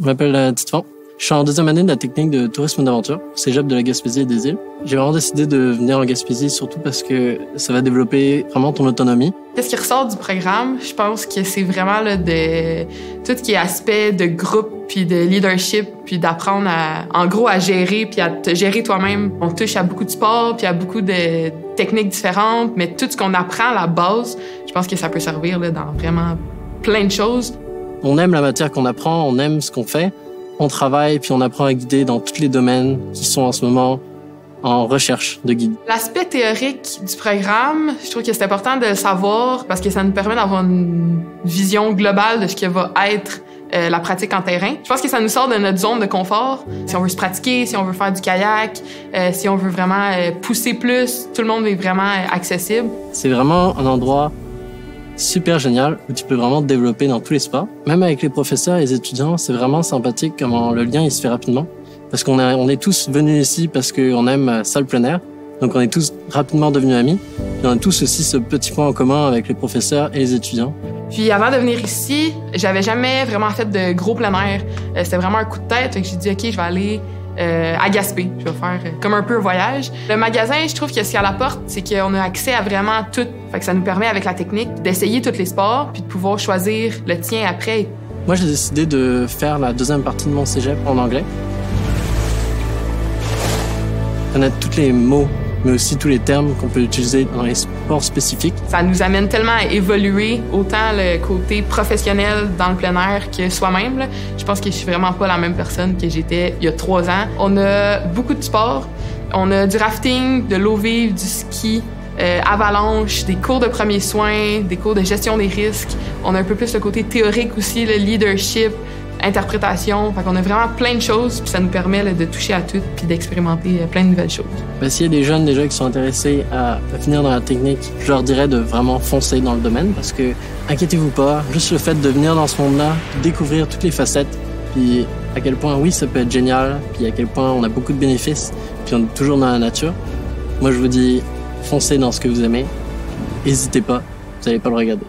Je m'appelle Titouan. Je suis en deuxième année de la technique de tourisme d'aventure, au Cégep de la Gaspésie et des îles. J'ai vraiment décidé de venir en Gaspésie, surtout parce que ça va développer vraiment ton autonomie. Qu'est-ce qui ressort du programme? Je pense que c'est vraiment là, de tout ce qui est aspect de groupe, puis de leadership, puis d'apprendre en gros à gérer, puis à te gérer toi-même. On touche à beaucoup de sports, puis à beaucoup de techniques différentes, mais tout ce qu'on apprend à la base, je pense que ça peut servir là, dans vraiment plein de choses. On aime la matière qu'on apprend, on aime ce qu'on fait. On travaille puis on apprend à guider dans tous les domaines qui sont en ce moment en recherche de guide. L'aspect théorique du programme, je trouve que c'est important de le savoir parce que ça nous permet d'avoir une vision globale de ce que va être la pratique en terrain. Je pense que ça nous sort de notre zone de confort. Si on veut se pratiquer, si on veut faire du kayak, si on veut vraiment pousser plus, tout le monde est vraiment accessible. C'est vraiment un endroit super génial où tu peux vraiment te développer dans tous les sports. Même avec les professeurs et les étudiants, c'est vraiment sympathique comment le lien il se fait rapidement. Parce qu'on est tous venus ici parce qu'on aime ça le plein air. Donc on est tous rapidement devenus amis. Et on a tous aussi ce petit point en commun avec les professeurs et les étudiants. Puis avant de venir ici, j'avais jamais vraiment fait de gros plein air. C'était vraiment un coup de tête. Fait que j'ai dit OK, je vais aller à Gaspé. Je vais faire comme un peu un voyage. Le magasin, je trouve que ce qu'il y a à la porte, c'est qu'on a accès à vraiment tout. Fait que ça nous permet, avec la technique, d'essayer tous les sports puis de pouvoir choisir le tien après. Moi, j'ai décidé de faire la deuxième partie de mon cégep en anglais. Connaître tous les mots, mais aussi tous les termes qu'on peut utiliser dans les sports spécifiques. Ça nous amène tellement à évoluer, autant le côté professionnel dans le plein air que soi-même. Là. Je pense que je suis vraiment pas la même personne que j'étais il y a 3 ans. On a beaucoup de sports. On a du rafting, de l'eau vive, du ski, avalanche, des cours de premiers soins, des cours de gestion des risques. On a un peu plus le côté théorique aussi, le leadership, interprétation. Fait qu'on a vraiment plein de choses, puis ça nous permet là, de toucher à tout puis d'expérimenter plein de nouvelles choses. S'il y a des jeunes déjà qui sont intéressés à venir dans la technique, je leur dirais de vraiment foncer dans le domaine parce que, inquiétez-vous pas, juste le fait de venir dans ce monde-là, découvrir toutes les facettes, puis à quel point, oui, ça peut être génial, puis à quel point on a beaucoup de bénéfices, puis on est toujours dans la nature. Moi, je vous dis, foncez dans ce que vous aimez, n'hésitez pas, vous n'allez pas le regarder.